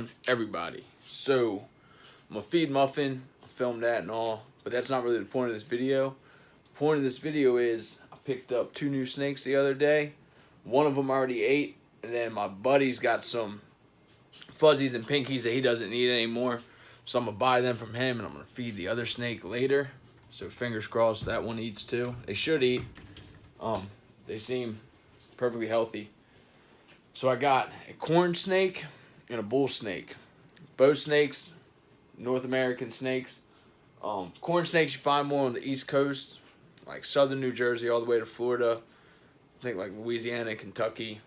on, everybody? So, I'm gonna feed Muffin, I'll film that and all, but that's not really the point of this video. The point of this video is, I picked up 2 new snakes the other day. One of them already ate, and then my buddy's got some fuzzies and pinkies that he doesn't need anymore. So I'm gonna buy them from him, and I'm gonna feed the other snake later. So fingers crossed that one eats too. They should eat. They seem perfectly healthy. So I got a corn snake and a bull snake. Both snakes, North American snakes. Corn snakes you find more on the East Coast, like southern New Jersey all the way to Florida. I think like Louisiana, Kentucky.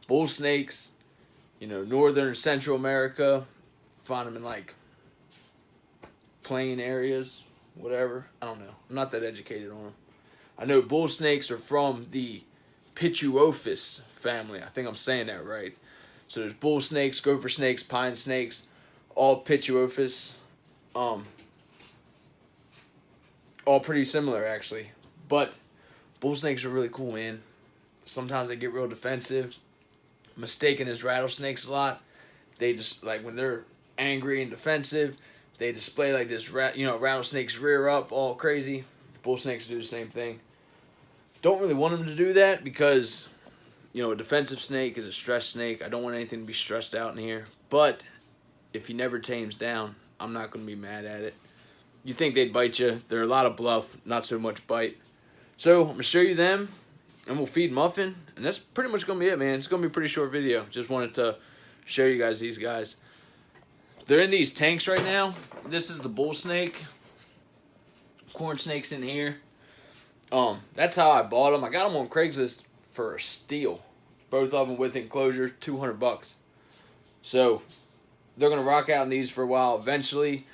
Bull snakes, you know, northern and Central America. Find them in like plain areas, whatever. I don't know. I'm not that educated on them. I know bull snakes are from the Pituophis family. I think I'm saying that right. So there's bull snakes, gopher snakes, pine snakes, all Pituophis. All pretty similar actually. But bull snakes are really cool, man. Sometimes they get real defensive. Mistaken as rattlesnakes a lot. They just, like, when they're angry and defensive, they display like this, rattlesnakes rear up all crazy. Bull snakes do the same thing. Don't really want them to do that because, you know, a defensive snake is a stressed snake. I don't want anything to be stressed out in here. But if he never tames down, I'm not going to be mad at it. You think they'd bite you. They're a lot of bluff, not so much bite. So I'm going to show you them, and we'll feed Muffin. And that's pretty much going to be it, man. It's going to be a pretty short video. Just wanted to show you guys these guys. They're in these tanks right now. This is the bull snake. Corn snake's in here. That's how I bought them. I got them on Craigslist for a steal. Both of them with enclosure, $200. So they're gonna rock out in these for a while. Eventually,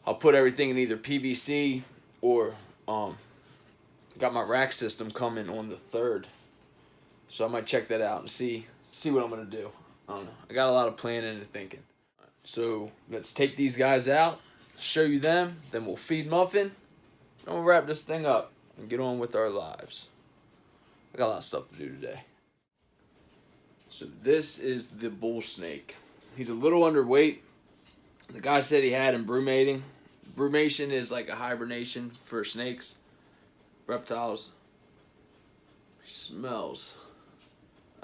I'll put everything in either PVC or got my rack system coming on the 3rd. So I might check that out and see what I'm gonna do. I don't know. I got a lot of planning and thinking. So let's take these guys out, show you them, then we'll feed Muffin, and we'll wrap this thing up and get on with our lives. I got a lot of stuff to do today. So this is the bull snake. He's a little underweight. The guy said he had him brumating. Brumation is like a hibernation for snakes, reptiles. He smells.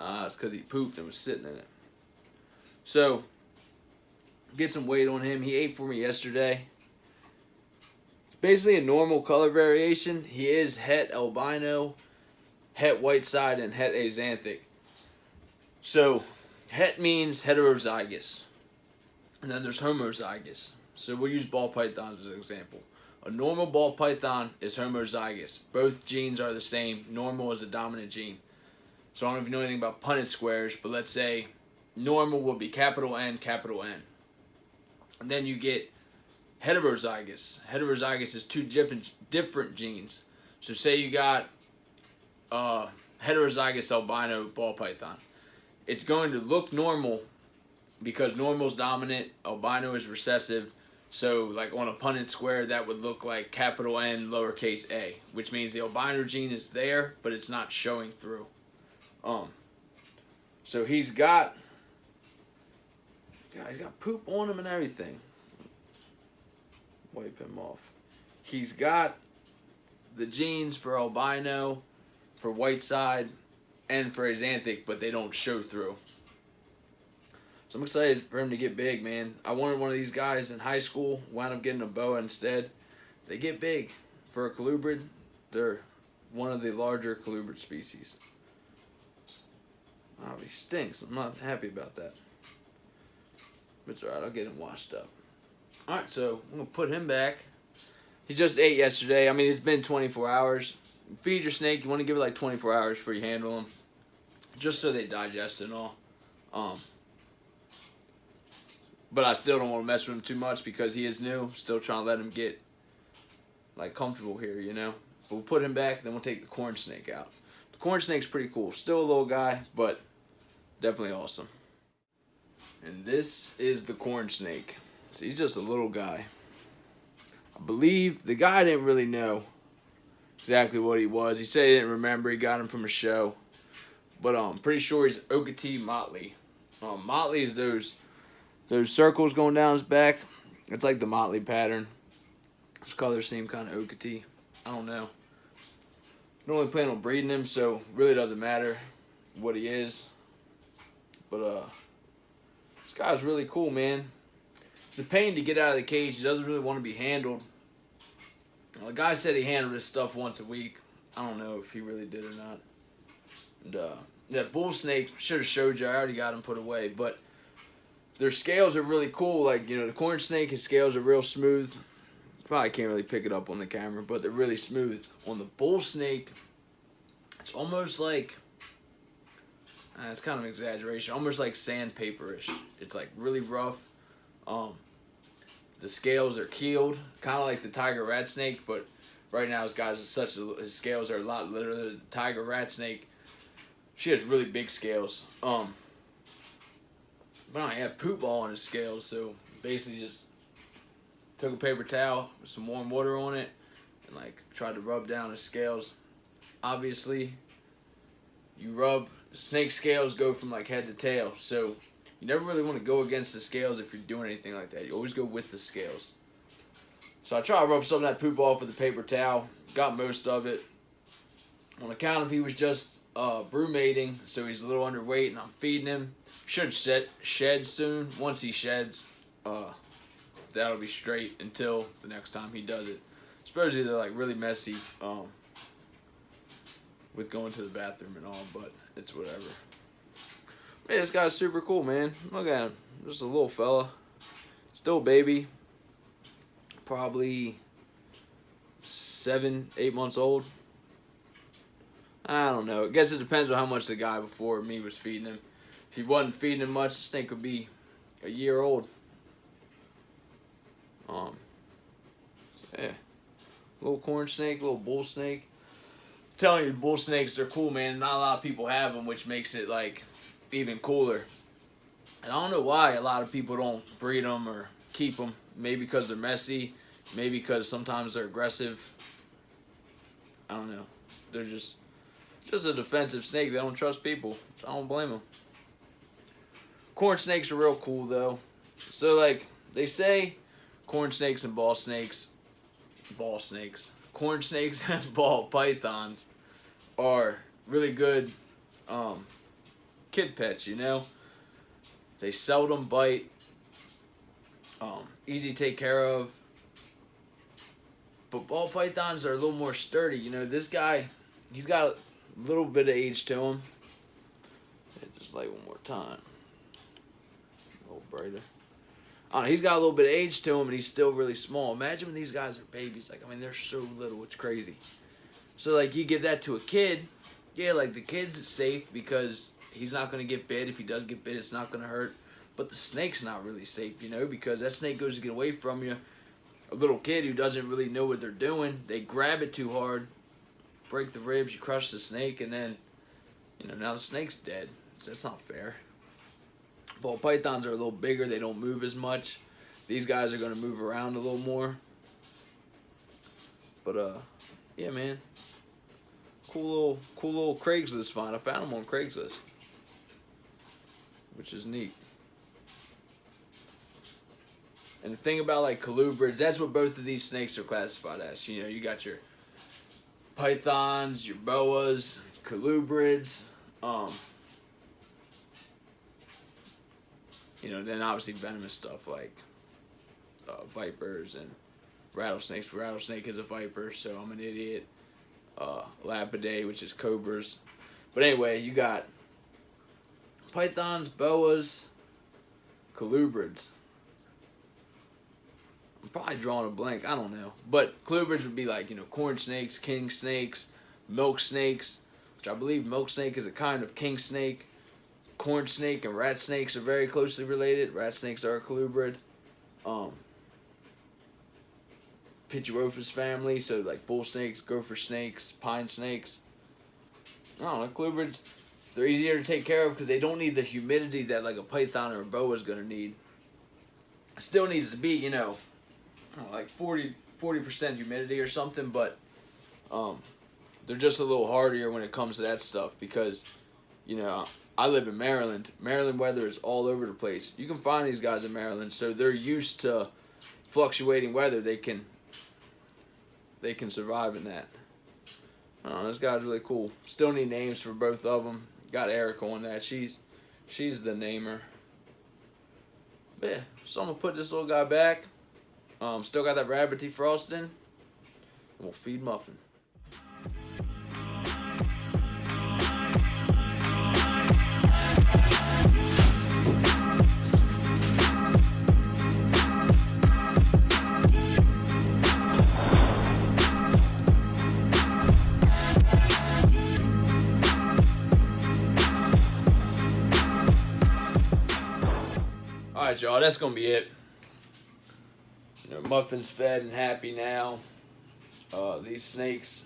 It's because he pooped and was sitting in it. So, get some weight on him. He ate for me yesterday. Basically a normal color variation. He is het albino, het white side, and het axanthic. So, het means heterozygous. And then there's homozygous. So we'll use ball pythons as an example. A normal ball python is homozygous. Both genes are the same. Normal is a dominant gene. So I don't know if you know anything about Punnett squares, but let's say normal will be capital N, capital N. And then you get heterozygous. Heterozygous is 2 different genes. So say you got heterozygous albino ball python. It's going to look normal because normal is dominant, albino is recessive. So like on a Punnett square, that would look like capital N, lowercase a, which means the albino gene is there, but it's not showing through. So he's got poop on him and everything. Wipe him off. He's got the genes for albino, for white side, and for axanthic, but they don't show through. So I'm excited for him to get big, man. I wanted one of these guys in high school. Wound up getting a boa instead. They get big. For a colubrid, they're one of the larger colubrid species. Oh, he stinks. I'm not happy about that. But it's alright, I'll get him washed up. Alright, so I'm going to put him back. He just ate yesterday. I mean, it's been 24 hours. You feed your snake, you want to give it like 24 hours before you handle them. Just so they digest and all. But I still don't want to mess with him too much because he is new. Still trying to let him get like comfortable here, you know. But we'll put him back, then we'll take the corn snake out. The corn snake's pretty cool. Still a little guy, but definitely awesome. And this is the corn snake. So he's just a little guy. I believe the guy didn't really know exactly what he was. He said he didn't remember. He got him from a show. But I'm pretty sure he's Okati Motley. Motley's those circles going down his back. It's like the Motley pattern. His colors seem kind of oakety. I don't know. I don't really plan on breeding him, so really doesn't matter what he is. But this guy's really cool, man. It's a pain to get out of the cage. He doesn't really want to be handled. Well, the guy said he handled his stuff once a week. I don't know if he really did or not. And that bull snake, should have showed you. I already got him put away, but their scales are really cool. Like, you know, the corn snake, his scales are real smooth. You probably can't really pick it up on the camera, but they're really smooth. On the bull snake, it's almost like, it's kind of an exaggeration, almost like sandpaper-ish. It's like really rough. The scales are keeled, kind of like the tiger rat snake, but right now his scales are a lot lighter than the tiger rat snake. She has really big scales. But I had poop all on his scales, so basically just took a paper towel with some warm water on it and like tried to rub down his scales. Obviously, snake scales go from like head to tail, so you never really want to go against the scales if you're doing anything like that. You always go with the scales. So I tried to rub some of that poop off with a paper towel. Got most of it. On account of he was just brumating, so he's a little underweight, and I'm feeding him. Should shed soon. Once he sheds, that'll be straight until the next time he does it. Supposedly they're like really messy with going to the bathroom and all, but it's whatever. Man, this guy's super cool, man. Look at him. Just a little fella. Still a baby. Probably 7, 8 months old. I don't know. I guess it depends on how much the guy before me was feeding him. If he wasn't feeding him much, this thing could be a year old. So yeah. Little corn snake, little bull snake. I'm telling you, bull snakes, they're cool, man. Not a lot of people have them, which makes it like even cooler. And I don't know why a lot of people don't breed them or keep them. Maybe because they're messy. Maybe because sometimes they're aggressive. I don't know. They're just a defensive snake. They don't trust people. So I don't blame them. Corn snakes are real cool, though. So, like, they say corn snakes and corn snakes and ball pythons are really good kid pets, you know? They seldom bite. Easy to take care of. But ball pythons are a little more sturdy. You know, this guy, he's got a little bit of age to him. Just like one more time. A little brighter. I don't know, he's got a little bit of age to him, and he's still really small. Imagine when these guys are babies. Like, I mean, they're so little. It's crazy. So, like, you give that to a kid. Yeah, like, the kid's safe because he's not going to get bit. If he does get bit, it's not going to hurt. But the snake's not really safe, you know, because that snake goes to get away from you. A little kid who doesn't really know what they're doing, they grab it too hard, break the ribs, you crush the snake, and then, you know, now the snake's dead. So that's not fair. Ball pythons are a little bigger. They don't move as much. These guys are going to move around a little more. But, yeah, man. Cool little Craigslist find. I found them on Craigslist, which is neat. And the thing about, like, colubrids, that's what both of these snakes are classified as. You know, you got your pythons, your boas, colubrids, you know, then obviously venomous stuff like vipers and rattlesnakes. Rattlesnake is a viper, so I'm an idiot. Lapidae, which is cobras. But anyway, you got pythons, boas, colubrids. I'm probably drawing a blank. I don't know. But colubrids would be like, you know, corn snakes, king snakes, milk snakes, which I believe milk snake is a kind of king snake. Corn snake and rat snakes are very closely related. Rat snakes are a colubrid. Pituophis family, so like bull snakes, gopher snakes, pine snakes. I don't know, colubrids, they're easier to take care of because they don't need the humidity that like a python or a boa is going to need. It still needs to be, you know, I don't know, like 40% humidity or something, but they're just a little hardier when it comes to that stuff because You know, I live in Maryland. Maryland weather is all over the place. You can find these guys in Maryland, so they're used to fluctuating weather. They can survive in that. This guy's really cool. Still need names for both of them. Got Erica on that. She's the namer. But yeah, so I'm gonna put this little guy back. Still got that rabbit defrosting. And we'll feed Muffin. Alright, y'all, that's going to be it. You know, Muffin's fed and happy now. These snakes,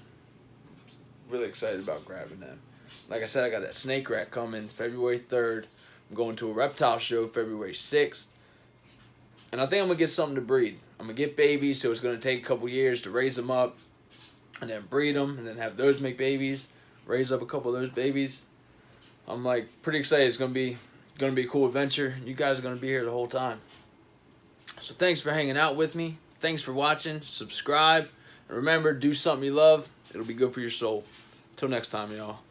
really excited about grabbing them. Like I said, I got that snake rack coming February 3rd. I'm going to a reptile show February 6th. And I think I'm going to get something to breed. I'm going to get babies, so it's going to take a couple years to raise them up. And then breed them, and then have those make babies. Raise up a couple of those babies. I'm like pretty excited. It's going to be a cool adventure. You guys are going to be here the whole time. So thanks for hanging out with me. Thanks for watching. Subscribe. And remember, do something you love. It'll be good for your soul. Till next time, y'all.